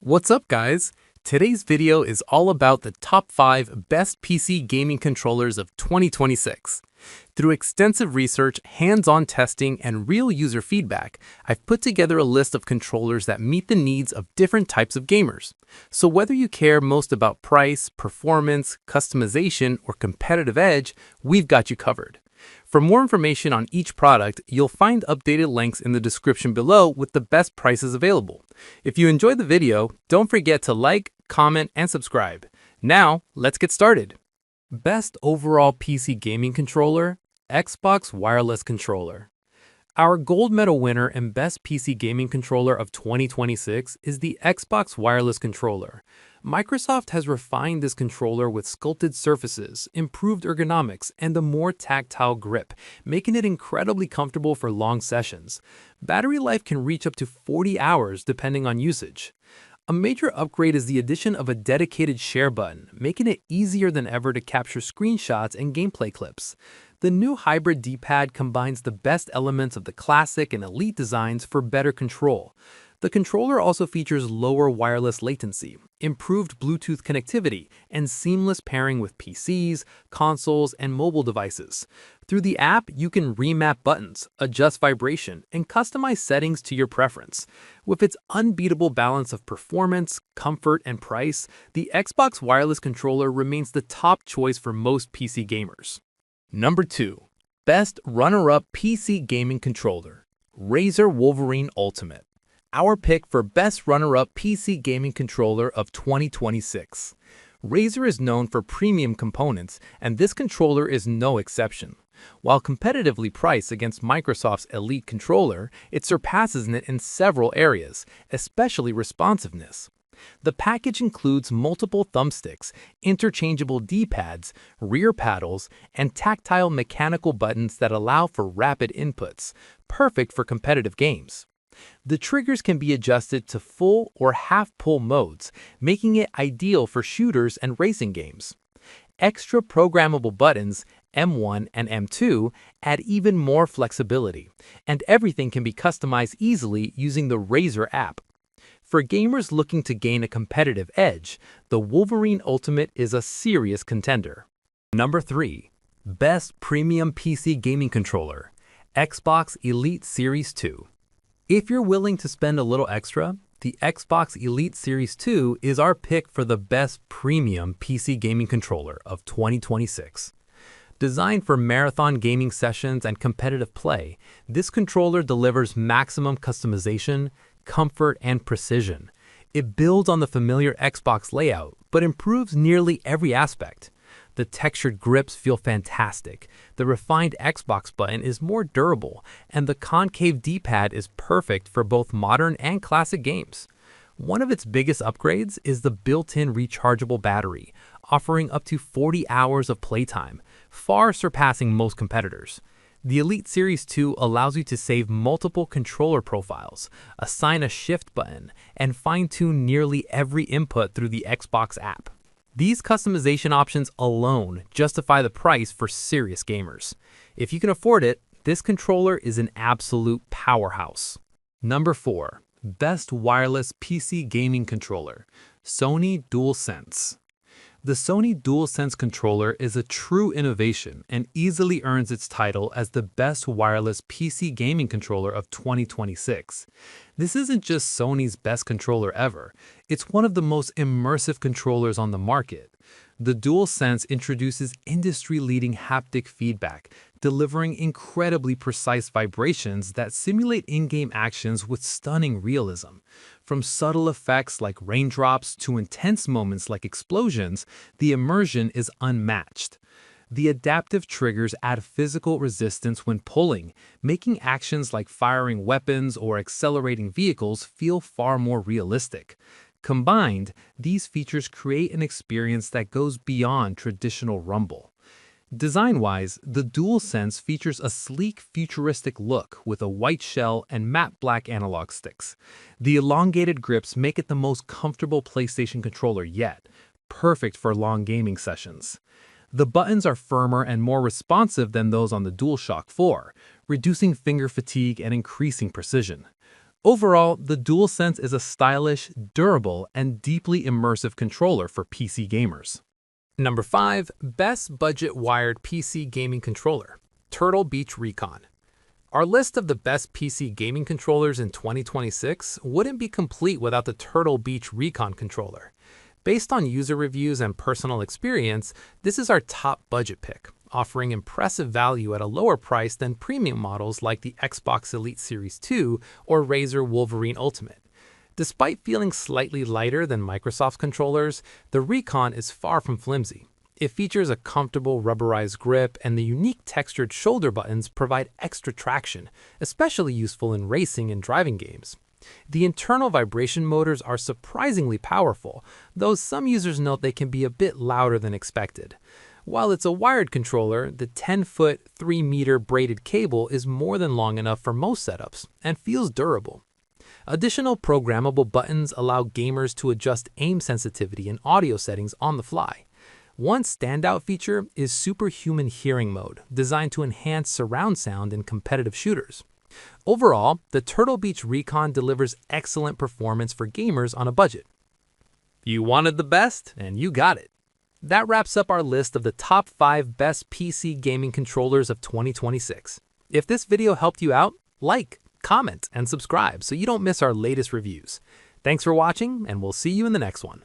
What's up, guys? Today's video is all about the top 5 best PC gaming controllers of 2026. Through extensive research, hands-on testing, and real user feedback, I've put together a list of controllers that meet the needs of different types of gamers. So whether you care most about price, performance, customization, or competitive edge, we've got you covered. For more information on each product, you'll find updated links in the description below with the best prices available. If you enjoyed the video, don't forget to like, comment, and subscribe. Now, let's get started. Best overall PC gaming controller, Xbox Wireless Controller. Our gold medal winner and best PC gaming controller of 2026 is the Xbox Wireless Controller. Microsoft has refined this controller with sculpted surfaces, improved ergonomics, and a more tactile grip, making it incredibly comfortable for long sessions. Battery life can reach up to 40 hours depending on usage. A major upgrade is the addition of a dedicated share button, making it easier than ever to capture screenshots and gameplay clips. The new hybrid D-pad combines the best elements of the classic and elite designs for better control. The controller also features lower wireless latency, improved Bluetooth connectivity, and seamless pairing with PCs, consoles, and mobile devices. Through the app, you can remap buttons, adjust vibration, and customize settings to your preference. With its unbeatable balance of performance, comfort, and price, the Xbox Wireless Controller remains the top choice for most PC gamers. Number 2. Best runner-up PC gaming controller, Razer Wolverine Ultimate. Our pick for best runner-up PC gaming controller of 2026. Razer is known for premium components, and this controller is no exception. While competitively priced against Microsoft's Elite controller, it surpasses it in several areas, especially responsiveness. The package includes multiple thumbsticks, interchangeable D-pads, rear paddles, and tactile mechanical buttons that allow for rapid inputs, perfect for competitive games. The triggers can be adjusted to full or half-pull modes, making it ideal for shooters and racing games. Extra programmable buttons, M1 and M2, add even more flexibility, and everything can be customized easily using the Razer app. For gamers looking to gain a competitive edge, the Wolverine Ultimate is a serious contender. Number 3. Best Premium PC Gaming Controller, Xbox Elite Series 2. If you're willing to spend a little extra, the Xbox Elite Series 2 is our pick for the best premium PC gaming controller of 2026. Designed for marathon gaming sessions and competitive play, this controller delivers maximum customization, comfort, and precision. It builds on the familiar Xbox layout, but improves nearly every aspect. The textured grips feel fantastic, the refined Xbox button is more durable, and the concave D-pad is perfect for both modern and classic games. One of its biggest upgrades is the built-in rechargeable battery, offering up to 40 hours of playtime, far surpassing most competitors. The Elite Series 2 allows you to save multiple controller profiles, assign a shift button, and fine-tune nearly every input through the Xbox app. These customization options alone justify the price for serious gamers. If you can afford it, this controller is an absolute powerhouse. Number 4. Best Wireless PC Gaming Controller, Sony DualSense. The Sony DualSense controller is a true innovation and easily earns its title as the best wireless PC gaming controller of 2026. This isn't just Sony's best controller ever, it's one of the most immersive controllers on the market. The DualSense introduces industry-leading haptic feedback, delivering incredibly precise vibrations that simulate in-game actions with stunning realism. From subtle effects like raindrops to intense moments like explosions, the immersion is unmatched. The adaptive triggers add physical resistance when pulling, making actions like firing weapons or accelerating vehicles feel far more realistic. Combined, these features create an experience that goes beyond traditional rumble. Design-wise, the DualSense features a sleek, futuristic look with a white shell and matte black analog sticks. The elongated grips make it the most comfortable PlayStation controller yet, perfect for long gaming sessions. The buttons are firmer and more responsive than those on the DualShock 4, reducing finger fatigue and increasing precision. Overall, the DualSense is a stylish, durable, and deeply immersive controller for PC gamers. Number 5. Best Budget Wired PC Gaming Controller, Turtle Beach Recon. Our list of the best PC gaming controllers in 2026 wouldn't be complete without the Turtle Beach Recon controller. Based on user reviews and personal experience, this is our top budget pick, offering impressive value at a lower price than premium models like the Xbox Elite Series 2 or Razer Wolverine Ultimate. Despite feeling slightly lighter than Microsoft's controllers, the Recon is far from flimsy. It features a comfortable rubberized grip, and the unique textured shoulder buttons provide extra traction, especially useful in racing and driving games. The internal vibration motors are surprisingly powerful, though some users note they can be a bit louder than expected. While it's a wired controller, the 10-foot, 3-meter braided cable is more than long enough for most setups and feels durable. Additional programmable buttons allow gamers to adjust aim sensitivity and audio settings on the fly. One standout feature is Superhuman Hearing Mode, designed to enhance surround sound in competitive shooters. Overall, the Turtle Beach Recon delivers excellent performance for gamers on a budget. You wanted the best, and you got it. That wraps up our list of the top 5 best PC gaming controllers of 2026. If this video helped you out, like, comment, and subscribe so you don't miss our latest reviews. Thanks for watching, and we'll see you in the next one.